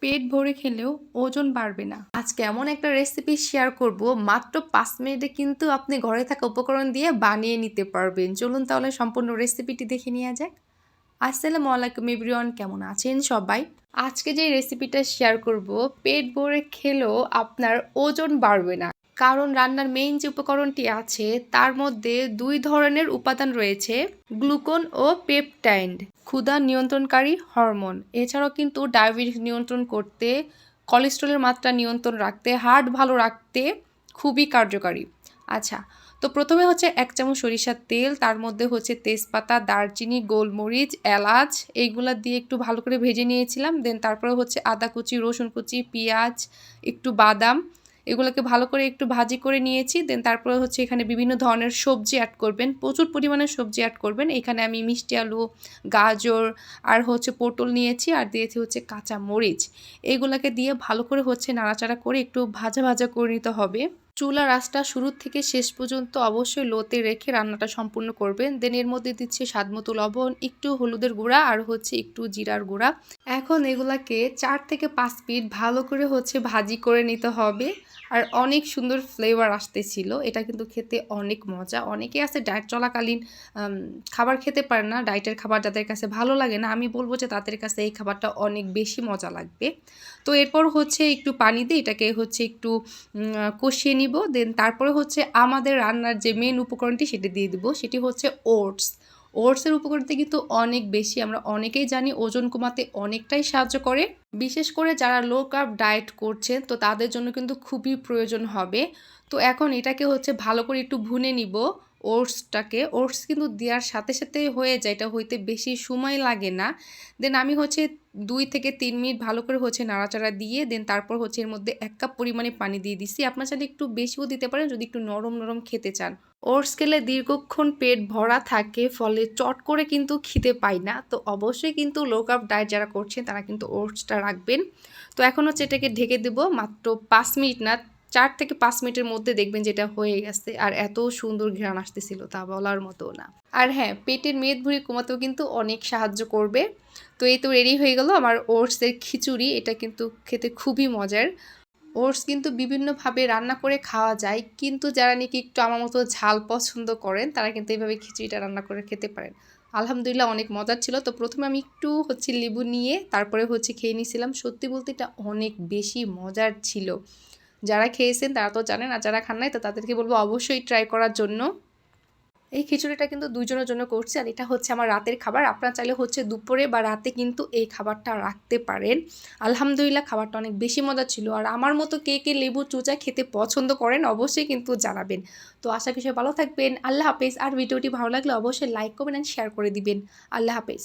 পেট ভরে খেলেও ওজন বাড়বে না। আজকে এমন একটা রেসিপি শেয়ার করব, মাত্র 5 মিনিটে কিন্তু আপনি ঘরে থাকা উপকরণ দিয়ে বানিয়ে নিতে পারবেন। চলুন তাহলে সম্পূর্ণ রেসিপিটি দেখে নেওয়া যাক। আসসালামু আলাইকুম এভরিওয়ান, কেমন আছেন সবাই? আজকে যে রেসিপিটা শেয়ার করব, পেট ভরে খেলেও আপনার ওজন বাড়বে না। কারণ রান্নার মেইন যে উপকরণটি আছে তার মধ্যে 2 ধরনের উপাদান রয়েছে, গ্লুকোন ও পেপটাইড, ক্ষুধা নিয়ন্ত্রণকারী হরমোন। এছাড়াও কিন্তু ডায়াবেটিস নিয়ন্ত্রণ করতে, কোলেস্টেরলের মাত্রা নিয়ন্ত্রণ রাখতে, হার্ট ভালো রাখতে খুবই কার্যকারী। আচ্ছা, তো প্রথমে হচ্ছে 1 চামচ সরিষার তেল, তার মধ্যে হচ্ছে তেজপাতা, দারচিনি, গোলমরিচ, এলাচ এইগুলা দিয়ে একটু ভালো করে ভেজে নিয়েছিলাম। দেন তারপরে হচ্ছে আদা কুচি, রসুন কুচি, পেঁয়াজ, একটু বাদাম, এগুলোকে ভালো করে একটু ভাজি করে নিয়েছি। দেন তারপরে হচ্ছে এখানে বিভিন্ন ধরনের সবজি অ্যাড করবেন, প্রচুর পরিমাণে সবজি অ্যাড করবেন। এখানে আমি মিষ্টি আলু, গাজর আর হচ্ছে পটল নিয়েছি, আর দিয়েছি হচ্ছে কাঁচা মরিচ। এইগুলোকে দিয়ে ভালো করে হচ্ছে নাড়াচাড়া করে একটু ভাজা ভাজা করে নিতে হবে। চুলার আঁচটা শুরু থেকে শেষ পর্যন্ত অবশ্যই লোতে রেখে রান্নাটা সম্পূর্ণ করবেন। দেন এর মধ্যে দিচ্ছি স্বাদমতো লবণ, একটু হলুদের গুঁড়া আর হচ্ছে একটু জিরার গুঁড়া। এখন এগুলাকে 4 থেকে 5 মিনিট ভালো করে হচ্ছে ভাজি করে নিতে হবে। আর অনেক সুন্দর ফ্লেভার আসতেছিল। এটা কিন্তু খেতে অনেক মজা। অনেকে আছে ডায়েট চলাকালীন খাবার খেতে পারে না, ডায়েটের খাবার যাদের কাছে ভালো লাগে না, আমি বলবো যে তাদের কাছে এই খাবারটা অনেক বেশি মজা লাগবে। তো এরপর হচ্ছে একটু পানি দিয়ে এটাকে হচ্ছে একটু কষিয়ে নিব। দেন তারপরে হচ্ছে আমাদের রান্নার যে মেন উপকরণটি সেটি দিয়ে দিব, সেটি হচ্ছে ওটস। ওটসের উপকারিতা কিন্তু অনেক বেশি, আমরা অনেকেই জানি ওজন কমাতে অনেকটাই সাহায্য করে। বিশেষ করে যারা লো কার্ব ডায়েট করছেন তো তাদের জন্য কিন্তু খুবই প্রয়োজন হবে। তো এখন এটাকে হচ্ছে ভালো করে একটু ভুনে নিব ওটসটাকে। ওটস কিন্তু দেওয়ার সাথে সাথে হয়ে যায়, এটা হইতে বেশি সময় লাগে না। দেন আমি হচ্ছে 2 থেকে 3 মিনিট ভালো করে হচ্ছে নাড়াচাড়া দিয়ে দেন তারপর হচ্ছে এর মধ্যে 1 কাপ পরিমাণে পানি দিয়ে দিছি। আপনার চাইলে একটু বেশিও দিতে পারেন যদি একটু নরম নরম খেতে চান। ওটস খেলে দীর্ঘক্ষণ পেট ভরা থাকে, ফলে চট করে কিন্তু খিদে পায় না। তো অবশ্যই কিন্তু লো কার্ব ডায়েট যারা করছেন তারা কিন্তু ওটসটা রাখবেন। তো এখন হচ্ছে এটাকে ঢেকে দেবো মাত্র 5 মিনিট না, 4 থেকে 5 মিনিটের মধ্যে দেখবেন যেটা হয়ে গেছে। আর এত সুন্দর ঘ্রাণ আসতেছিল তা বলার মতো না। আর হ্যাঁ, পেটের মেদভুঁড়ি কমাতেও কিন্তু অনেক সাহায্য করবে। তো এই তো রেডি হয়ে গেল আমার ওটসের খিচুড়ি। এটা কিন্তু খেতে খুবই মজার। ওটস কিন্তু বিভিন্নভাবে রান্না করে খাওয়া যায়, কিন্তু যারা নাকি একটু আমার মতো ঝাল পছন্দ করেন তারা কিন্তু এইভাবে খিচুড়িটা রান্না করে খেতে পারেন। আলহামদুলিল্লাহ অনেক মজার ছিল। তো প্রথমে আমি একটু হচ্ছে লেবু নিয়ে তারপরে হচ্ছে খেয়ে নিয়েছিলাম। সত্যি বলতে এটা অনেক বেশি মজার ছিল। যারা খেয়েছেন তারা তো জানেন, আর যারা খান নাই তো তাদেরকে বলবো অবশ্যই ট্রাই করার জন্য। এই খিচুড়িটা কিন্তু 2 জনের জন্য করছি, আর এটা হচ্ছে আমার রাতের খাবার। আপনারা চাইলে হচ্ছে দুপুরে বা রাতে কিন্তু এই খাবারটা রাখতে পারেন। আলহামদুলিল্লাহ খাবারটা অনেক বেশি মজা ছিল। আর আমার মতো কে কে লেবু চুচা খেতে পছন্দ করেন অবশ্যই কিন্তু জানাবেন। তো আশা করি সবাই ভালো থাকবেন। আল্লাহ হাফেজ। আর ভিডিওটি ভালো লাগলে অবশ্যই লাইক করবেন এন্ড শেয়ার করে দিবেন। আল্লাহ হাফেজ।